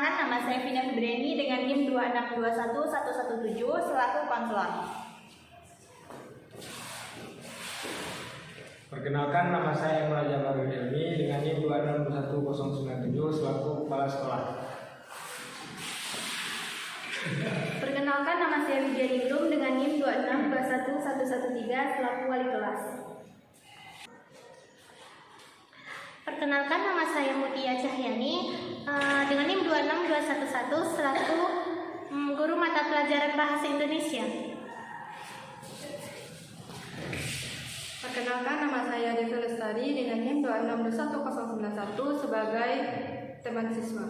Perkenalkan, nama saya Vina Febriani dengan NIM 2621117 selaku konselor. Perkenalkan, nama saya Emrul Jabarul Ilmi dengan NIM 2621097 selaku kepala sekolah. Perkenalkan, nama saya Widya Ningrum dengan NIM 2621113 selaku wali kelas. Perkenalkan, nama saya Mutia Cahyani dengan NIM 26211 selaku guru mata pelajaran Bahasa Indonesia. Perkenalkan, nama saya Devi Lestari dengan NIM 2621091 sebagai teman siswa.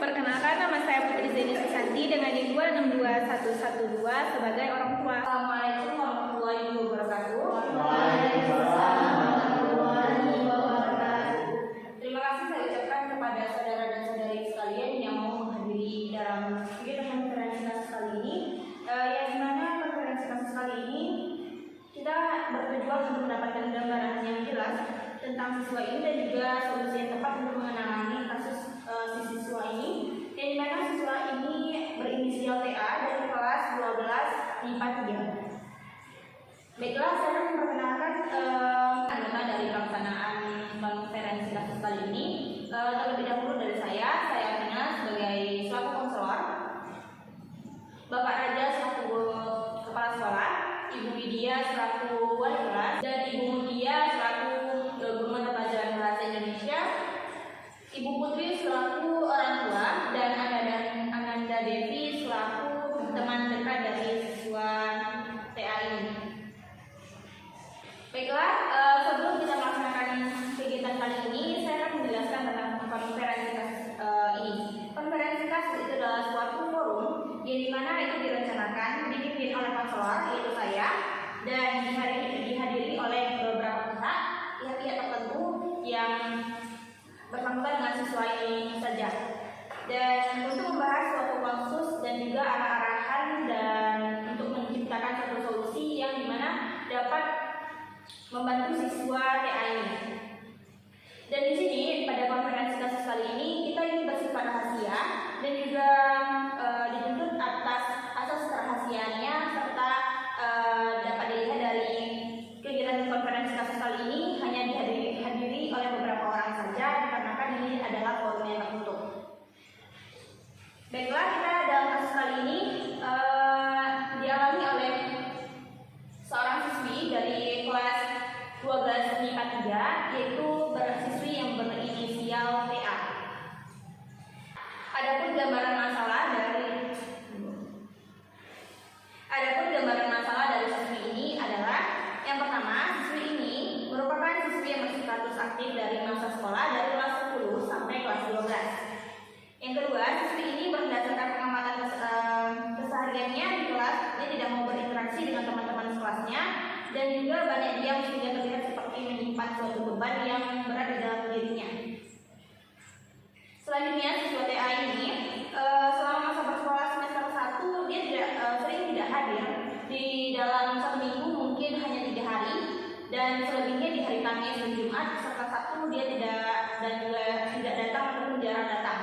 Perkenalkan, nama saya Putri Zeni Susanti dengan NIM 2621112 sebagai orang tua. Assalamualaikum warahmatullahi wabarakatuh. Terima kasih saya ucapkan kepada saudara dan saudari sekalian yang mau menghadiri dalam kegiatan konferensi kasus kali ini. Yang dimana konferensi kasus kali ini kita bertujuan untuk mendapatkan gambaran yang jelas tentang siswa ini dan juga solusi yang tepat untuk menangani kasus si siswa ini. Yang dimana siswa ini berinisial TA dari kelas 12 IPA 3. Baiklah, saya memperkenalkan anggota dari pelaksanaan konferensi kasus kali ini. Terlebih dahulu dari saya Vina sebagai selaku konselor, Bapak Raja selaku kepala sekolah, Ibu Widya selaku wali kelas, dan Ibu Mutia selaku guru mata pelajaran Bahasa Indonesia, Ibu Putri selaku orang tua, dan Ananda Devi selaku teman dekat dari siswa TA ini. Baiklah, sebelum kita melaksanakan kegiatan kali ini, saya akan menjelaskan tentang konferensi kasus ini. Konferensi kasus itu adalah suatu forum yang dimana itu direncanakan dipimpin oleh konselor, yaitu saya, dan dihadiri oleh beberapa pihak tertentu yang bersangkutan dengan siswa ini saja. Dan untuk membahas suatu konsus dan juga arah-arahan dan untuk menciptakan satu solusi yang dimana dapat membantu siswa TA ini. Dan di sini pada konferensi kasus kali ini kita ingin bersifat rahasia dan juga dituntut atas asas kerahasiaannya serta dapat dilihat dari kegiatan konferensi kasus kali ini hanya dihadiri oleh beberapa orang saja dikarenakan ini adalah forum yang tertutup. Baiklah, kita dalam kasus kali ini dialami oleh seorang siswi dari kelas 12 IPA 3, yaitu siswi yang berinisial TA. Adapun gambaran masalah dari siswi ini adalah yang pertama, siswi ini merupakan siswi yang berstatus aktif dari masa sekolah dari kelas 10 sampai kelas 12. Yang kedua, siswi ini berdasarkan pengamatan kesehariannya di kelas, dia tidak mau berinteraksi dengan teman-teman sekelasnya dan juga banyak diam sehingga terlihat seperti menyimpan suatu beban yang berat di dalam dirinya. Selanjutnya, siswa TA ini selama masa bersekolah semester 1 dia sering tidak hadir di dalam satu minggu, mungkin hanya 3 hari, dan selebihnya di hari Kamis dan Jumat serta Sabtu dia tidak datang ataupun jarang datang.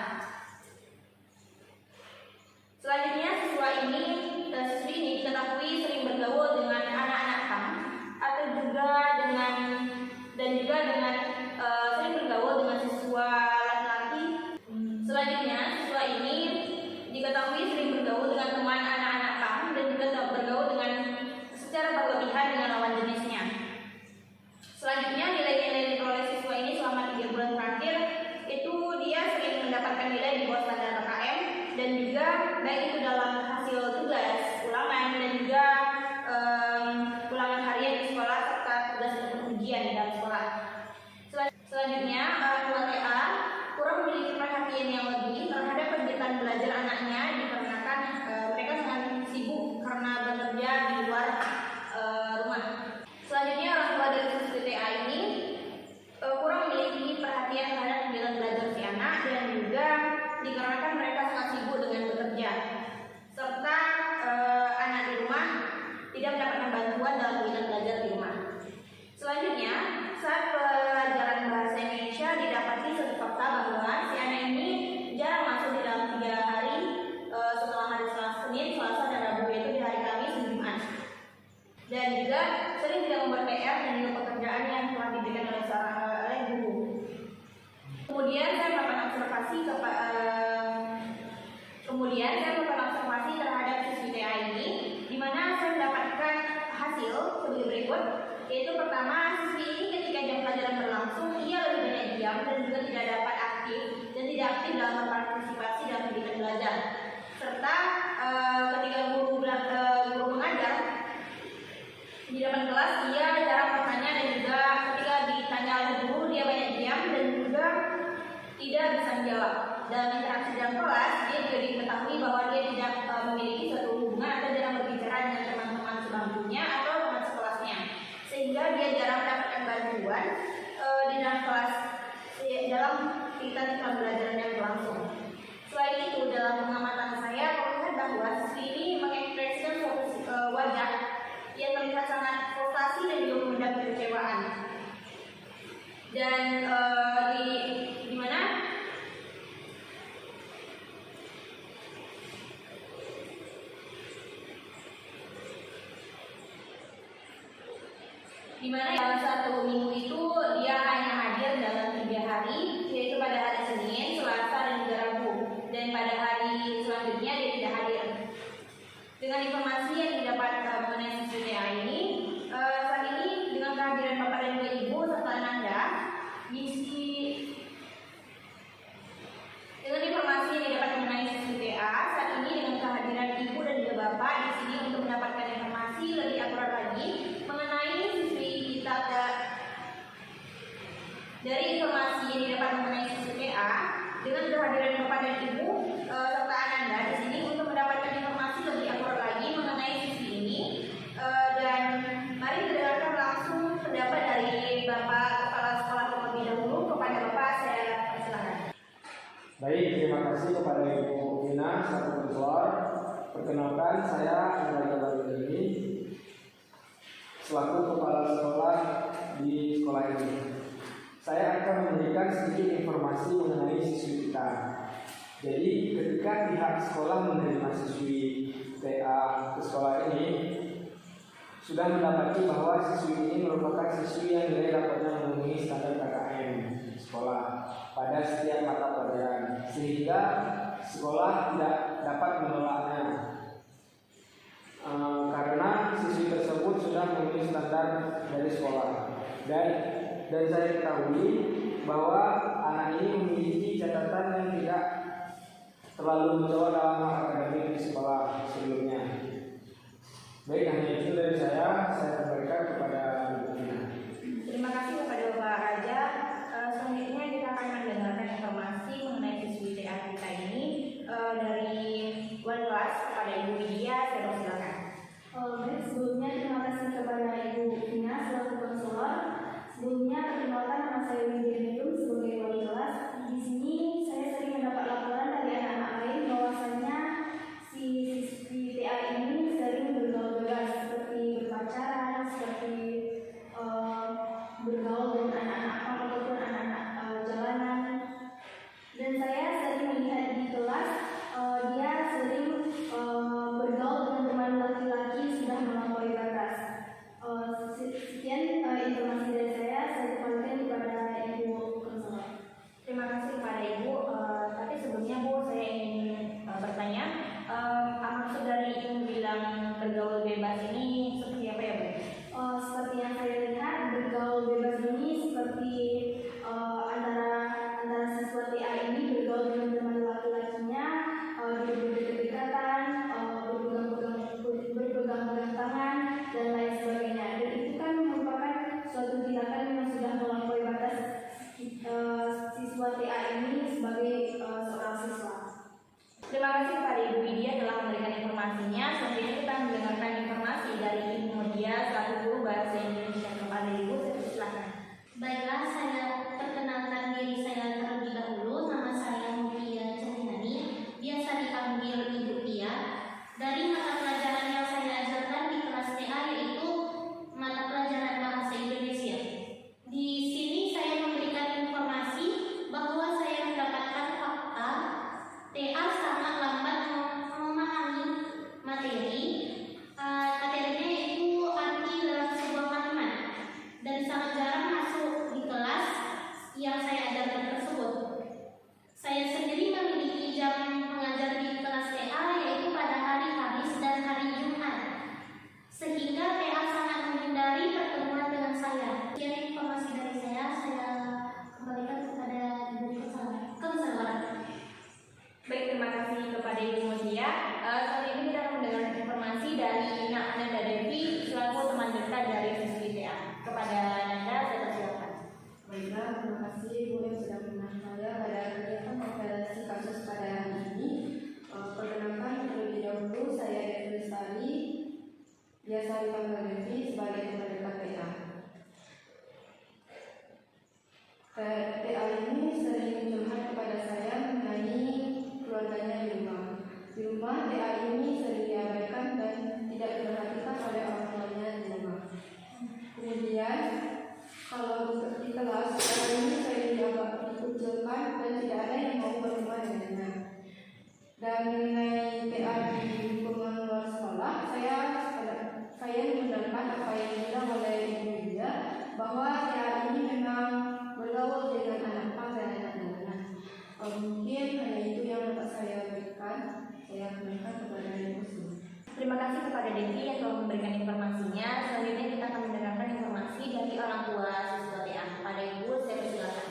Selanjutnya, siswi ini diketahui sering bergaul dengan anak-anak pang atau juga dengan sering bergaul dengan siswa laki-laki. Selanjutnya, siswa ini diketahui sering bergaul dengan teman anak-anak pang dan juga bergaul dengan secara berlebihan dengan lawan jenisnya. Selanjutnya, nilai-nilai yang diperoleh siswa ini selama 3 bulan terakhir itu dia sering mendapatkan nilai di bawah standar KKM dan juga baik itu dalam hasil tugas, ulangan dan juga ulangan harian di sekolah serta tugas ataupun ujian di dalam sekolah. Selanjutnya, orang tua TA kurang memiliki perhatian yang lebih terhadap kegiatan belajar anaknya dikarenakan mereka sangat sibuk karena bekerja di luar rumah. Selanjutnya, orang tua dari siswi TA ini kurang memiliki perhatian terhadap kegiatan belajar si anak dan juga dikarenakan mereka sangat sibuk dengan bekerja. suatu fakta bahwa si anak ini jarang masuk di dalam 3 hari setelah hari Senin, Selasa, dan Rabu, yaitu di hari Kamis dan Jumat. Dan juga sering tidak membuat PR dan juga pekerjaan yang telah diberikan oleh guru. Kemudian saya melakukan observasi terhadap siswi TA ini, di mana saya mendapatkan hasil sebagai berikut, yaitu pertama, siswi ini ketika jam pelajaran berlangsung, ia lebih banyak diam dan juga tidak dapat aktif dan tidak aktif dalam berpartisipasi dalam kegiatan belajar. Serta ketika guru mengajar di depan kelas, ia jarang bertanya dan juga ketika ditanya oleh guru dia banyak diam dan juga tidak bisa menjawab. Dalam interaksi dalam kelas, dia juga diketahui bahwa dia tidak memiliki suatu hubungan atau jarang berbicara dengan teman-teman sebangkunya atau teman sekelasnya, sehingga dia jarang mendapatkan bantuan di dalam kelas dalam kegiatan belajar yang berlangsung. Selain itu, dalam pengamatan saya melihat bahwa siswi ini mengekspresikan suatu wajah yang terlihat sangat frustasi dan juga mengundang kekecewaan. Dan di mana dalam satu minggu itu dia hanya hadir dalam 3 hari, yaitu pada hari Senin, Selasa, dan juga Rabu. Dan pada hari selanjutnya dia tidak hadir. Dengan informasi yang didapat mengenai siswi TA ini, saat ini dengan kehadiran Bapak dan Ibu serta Ananda, dengan informasi yang didapat mengenai siswi TA, saat ini dengan kehadiran Ibu dan juga Bapak di sini untuk mendapatkan informasi lebih akurat lagi mengenai siswi kita. Dari informasi yang didapat mengenai siswi TA, dengan kehadiran Bapak dan Ibu serta Ananda di sini untuk mendapatkan informasi lebih akurat lagi mengenai siswi ini, dan mari kita dengarkan langsung pendapat dari Bapak Kepala Sekolah terlebih dahulu. Kepada Bapak saya persilakan. Baik, terima kasih kepada Ibu Ina selaku ketua. Perkenalkan, saya Ananda Baru selaku kepala sekolah di sekolah ini. Saya akan memberikan sedikit informasi mengenai siswi kita. Jadi ketika pihak sekolah menerima siswi TA ke sekolah ini, sudah mendapati bahwa siswi ini merupakan siswi yang nilai rapotnya memenuhi standar KKM sekolah pada setiap mata pelajaran, sehingga sekolah tidak dapat menolaknya karena siswi tersebut sudah memenuhi standar dari sekolah. Dan saya ketahui bahwa anak ini memiliki catatan yang tidak terlalu menjawab dalam akademik di sekolah sebelumnya. Baik, hanya itu dari saya kembalikan kepada Ibu Ina. Terima kasih kepada Bapak Raja. Selanjutnya kita akan mendengarkan informasi mengenai siswi TA kita ini dari Wali kelas kepada Ibu Widya. Saya persilakan. Sebelumnya terima kasih kepada Ibu Ina selaku konselor. Sebelumnya perkenalkan, nama saya Widya sebagai wali kelas. Di sini saya sering mendapat laporan dari anak-anak lain bahwasanya si siswi TA ini sering bergaul bebas, seperti berpacaran, seperti bergaul dengan anak-anak pang ataupun anak-anak jalanan. Dan saya sering melihat di kelas dia sering bergaul dengan teman laki-laki sudah melampaui batas. Sekian informasi dari saya kembalikan kepada Ibu konselor. Terima kasih kepada Ibu. Tapi sebelumnya Bu, saya ingin bertanya, maksud dari Ibu bilang bergaul bebas ini seperti apa ya Bu? Seperti yang saya lihat, bergaul bebas ini seperti antara siswa TA ini bergaul dengan teman laki-lakinya, berdekatan, berpegang-pegang tangan dan lain sebagainya. Dan itu kan merupakan suatu tindakan yang sudah melampaui batas siswa TA ini sebagai seorang siswa. Terima kasih kepada Ibu Widya telah memberikan informasinya. Selanjutnya kita mendengarkan informasi dari Ibu Mudia selaku guru bahasa Indonesia. Kepada Ibu, saya persilakan. Baiklah, saya perkenalkan diri saya terlebih dahulu. Nama saya Mutia Cahyani, biasa dipanggil Ibu Tia. Dari mata pelajaran yang saya ajarkan di kelas TA yaitu mata pelajaran bahasa Indonesia. Di sini saya memberikan informasi bahwa kepada Ibu Mutia. Saat ini kita akan mendengar informasi dari Nanda Devi selaku teman dekat dari siswi TA. Kepada Nanda, saya persilakan. Baiklah, terima kasih Bu yang sudah menemani saya pada kegiatan konferensi kasus pada hari ini. Perkenalkan terlebih dahulu saya Devi Lestari, biasa dipanggil Devi sebagai teman dekat TA. TA ini sering curhat kepada saya mengenai keluarganya di rumah. Di rumah TA ini sering diabaikan dan tidak diperhatikan oleh orang tuanya di rumah. Kemudian kalau di kelas TA ini sering dianggap dikucilkan dan tidak ada yang mau berteman dengannya. Dan mengenai TA di lingkungan luar sekolah, saya mendengarkan apa yang dibilang oleh Ibu Dia bahwa TA ini memang bergaul dengan anak pang dan anak jalanan. Mungkin hanya itu yang dapat saya berikan. Saya berikan kepada Ibu semua. Terima kasih kepada Devi yang telah memberikan informasinya. Selanjutnya kita akan mendengarkan informasi dari orang tua siswa TA. Kepada Ibu, saya persilakan.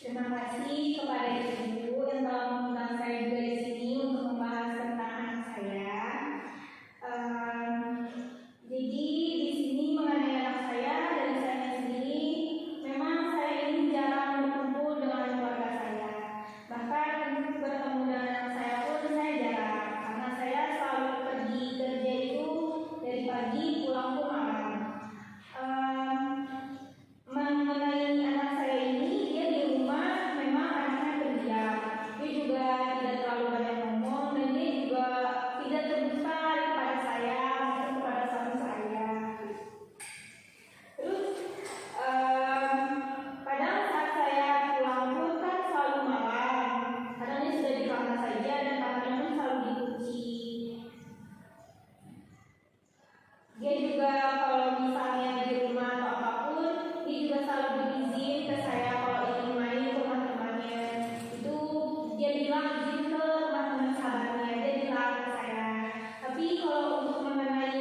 Terima kasih kepada Ibu yang telah mengundang saya juga di sini untuk membahas tentang anak saya. Jadi di sini mengenai anak saya dan saya sendiri, memang saya ini jarang berkumpul dengan keluarga saya. Bahkan untuk bertemu dengan anak saya pun saya jarang, karena saya selalu pergi kerja itu dari pagi pulang pun malam. Mengenai anak saya ini, dia di rumah memang anaknya pendiam. Dia juga tidak terlalu banyak ngomong dan dia juga tidak terbuka kepada saya maupun kepada suami saya. Terus kadang saat saya pulang pun kan selalu malam. Kadang dia sudah di kamar saja dan kamarnya pun selalu dikunci. Dia juga kalau misalnya di rumah atau apapun, dia juga selalu berizin ke saya kalau ingin main ke rumah temannya. Itu dia bilang izin ke rumah teman sahabatnya, dia bilang ke saya. Tapi kalau untuk mengenai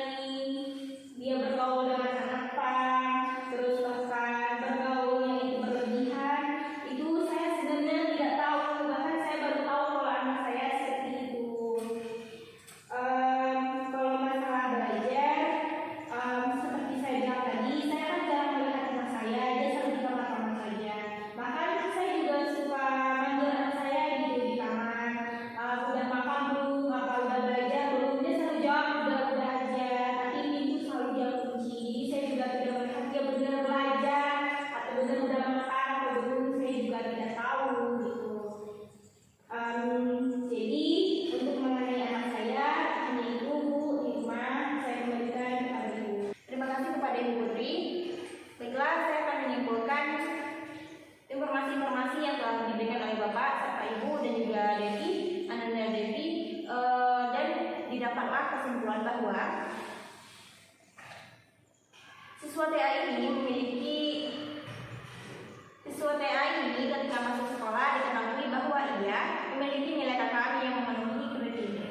dia bergaul dengan anak pang, terus bahkan bergaul yang itu berlebihan, itu saya sebenarnya tidak tahu. Bahkan saya baru tahu kalau anak saya seperti itu. Kalau masalah belajar, seperti saya bilang tadi, saya kan jarang melihat anak saya, dia selalu di kamar-kamar saja. Bahkan saya juga suka manggil anak saya di kamar, udah makan belum, apa udah belajar belum, dia selalu jawab udah aja, tapi pintu selalu dia kunci. Jadi saya juga tidak melihat dia benar belajar atau benar udah makan atau belum, saya juga tidak tahu gitu. Jadi untuk mengenai anak saya, hanya itu Bu di rumah saya kembalikan kepada Ibu. Terima kasih kepada Ibu Putri. Baiklah, saya akan menyimpulkan informasi-informasi yang telah diberikan oleh Bapak serta Ibu dan juga Devi, Ananda Devi, dan didapatlah kesimpulan bahwa siswa TA ini ketika masuk sekolah diketahui bahwa ia memiliki nilai KKM yang memenuhi kriteria.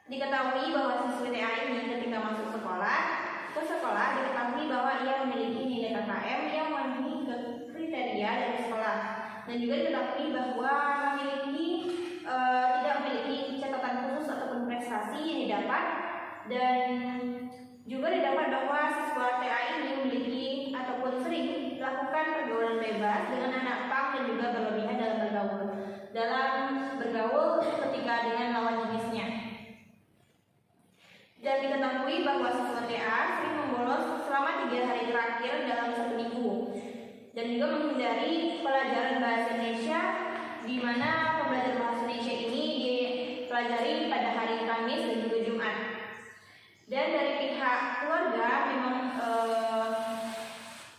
Diketahui bahwa siswi TA ini ketika masuk ke sekolah diketahui bahwa ia memiliki nilai KKM yang memenuhi kriteria dari sekolah, dan juga diketahui bahwa tidak memiliki catatan khusus ataupun prestasi yang didapat, dan juga didapat bahwa siswa TA ini memiliki ataupun sering melakukan pergaulan bebas dengan anak pang dan juga berlebihan dalam bergaul ketika dengan lawan jenisnya. Dan diketahui bahwa siswa TA sering membolos selama 3 hari terakhir dalam 1 minggu, dan juga menghindari pelajaran bahasa Indonesia, di mana pembelajaran bahasa Indonesia ini dipelajari pada hari Kamis dan juga Jumat. Dan dari pihak keluarga memang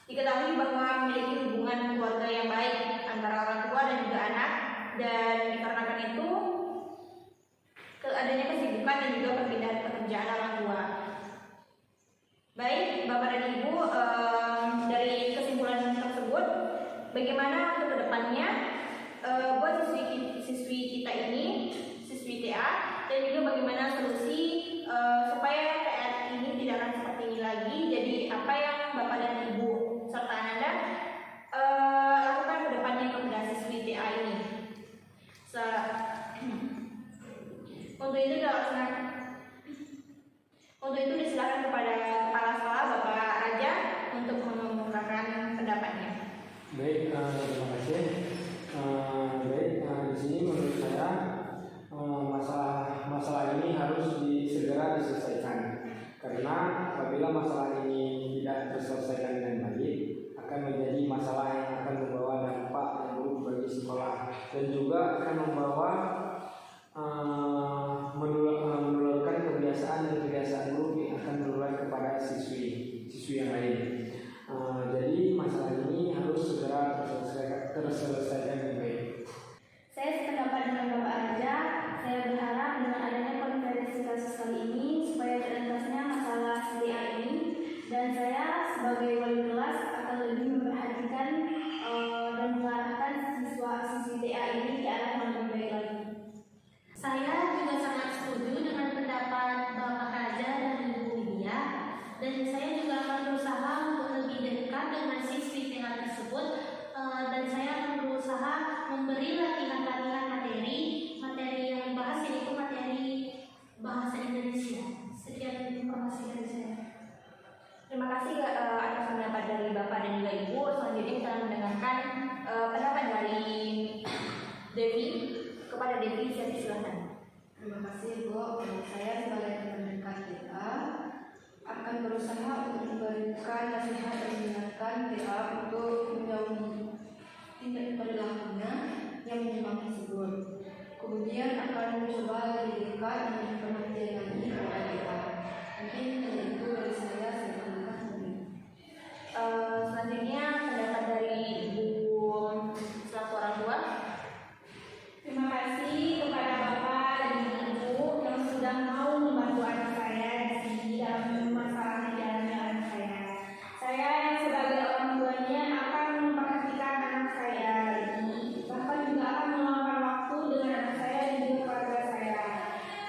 diketahui bahwa memiliki hubungan keluarga yang baik antara orang tua dan juga anak, dan dikarenakan itu adanya kesibukan dan juga perpindahan pekerjaan orang tua. Baik, Bapak dan Ibu, dari kesimpulan tersebut, bagaimana untuk kedepannya buat siswi kita ini, siswi TA, dan juga bagaimana solusi supaya TA ini tidak akan seperti ini lagi. Jadi apa yang Bapak dan Ibu serta Ananda lakukan kedepannya kepada siswi TA ini? Untuk itu disilakan kepada kepala sekolah Bapak Raja untuk mengemukakan pendapatnya. Baik, terima kasih. Di sini menurut saya masalah ini harus segera diselesaikan, karena apabila masalah ini tidak terselesaikan dengan baik akan menjadi masalah yang akan membawa dampak yang buruk bagi sekolah dan juga akan membawa menularkan kebiasaan buruk yang akan menular kepada siswi yang lain. Jadi masalah ini harus segera terselesaikan dengan baik. Saya sependapat dengan Bapak Raja. Saya berharap dengan adanya konferensi kasus kali ini supaya terentasnya masalah CDA ini, dan saya sebagai wali kelas akan lebih memperhatikan dan mengarahkan siswa-siswi TA ini ke arah yang lebih baik lagi. Saya juga sangat setuju dengan pendapat Bapak Raja dan Ibu Widya, dan saya juga akan berusaha untuk lebih dekat dengan siswi TA tersebut, dan saya akan berusaha memberi latihan-latihan materi yang dibahas, yaitu materi bahasa Indonesia. Sekian informasi dari saya. Terima kasih atas pendapat dari Bapak dan juga Ibu. Selanjutnya kita mendengarkan pendapat dari Devi. Kepada Devi, saya silakan. Terima kasih Bu. Saya sebagai teman dekat TA akan berusaha untuk memberikan nasihat dan mengingatkan TA untuk menjauhi tindak perilakunya yang menyimpan tersebut. Kemudian akan mencoba lebih dekat dengan perhatian lagi kepada TA. Mungkin itu dari saya terima kasih. Selanjutnya pendapat dari Ibu selaku orang tua. Terima kasih kepada Bapak dan Ibu yang sudah mau membantu anak saya di sini dalam masalah yang dialami anak saya. Saya yang sebagai orang tuanya akan memperhatikan anak saya ini, bahkan juga akan meluangkan waktu dengan anak saya dan juga keluarga saya.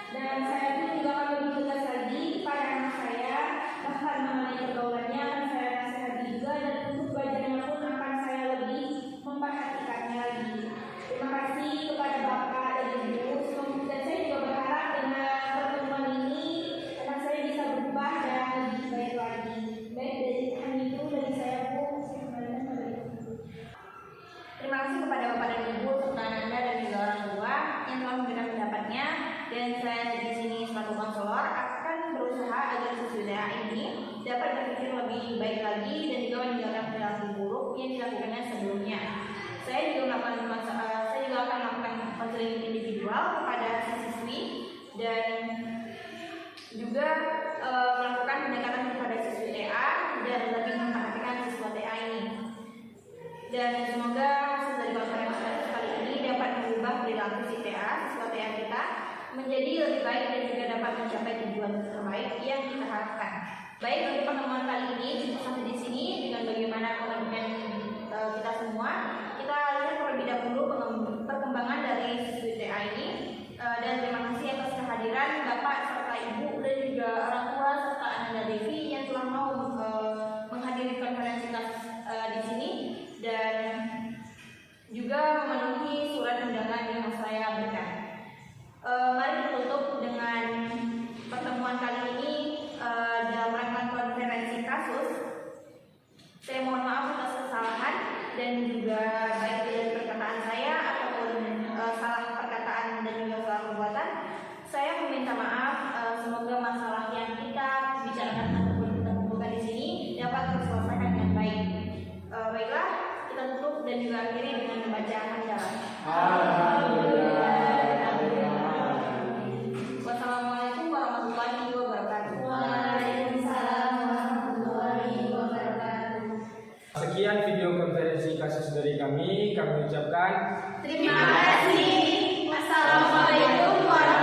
Dan saya pun juga akan lebih tegas lagi kepada anak saya, bahkan mengenai pergaulannya akan saya nasihati juga, dan untuk belajarnya pun akan saya lebih memperhatikannya lagi. Terima kasih kepada Bapak dan Ibu. Dan saya juga berharap dengan pertemuan ini anak saya bisa berubah dan lebih baik lagi. Baik, dari hanya itu dari saya, Bu. Saya kembalikan pada Ibu. Terima kasih kepada Bapak dan Ibu serta Anda dan juga orang tua yang telah memberikan pendapatnya. Dan saya di sini selaku konselor akan berusaha agar siswi TA ini dapat berpikir lebih baik lagi dan juga meninggalkan perilaku buruk yang dilakukannya sebelumnya. Saya juga akan melakukan konseling individual kepada siswi dan juga melakukan pendekatan kepada siswi TA dan lebih memperhatikan siswa TA ini. Dan semoga hasil dari konferensi kali ini dapat mengubah perilaku siswa TA kita menjadi lebih baik dan juga dapat mencapai tujuan terbaik yang kita harapkan. Baik, untuk pertemuan kali ini cukup sampai di sini dengan bagaimana komitmen kita semua. Kita lihat terlebih dahulu perkembangan dari siswi TA ini, dan terima kasih atas kehadiran Bapak serta Ibu dan juga orang tua serta Ananda Devi yang telah mau menghadiri konferensi di sini dan juga memenuhi surat undangan yang saya berikan. Mari kita tutup dengan pertemuan kali ini dalam rangka konferensi kasus. Saya mohon maaf atas kesalahan dan juga baik dari perkataan saya ataupun salah perkataan dan juga salah perbuatan. Saya meminta maaf. Semoga masalah yang kita bicarakan ataupun kita kumpulkan di sini dapat terselesaikan dengan baik. Baiklah, kita tutup dan juga akhiri dengan membaca hamdalah. Wassalamualaikum warahmatullahi wabarakatuh. Waalaikumsalam warahmatullahi wabarakatuh. Sekian video konferensi kasus dari kami ucapkan Terima kasih. Wassalamualaikum warahmatullahi wabarakatuh.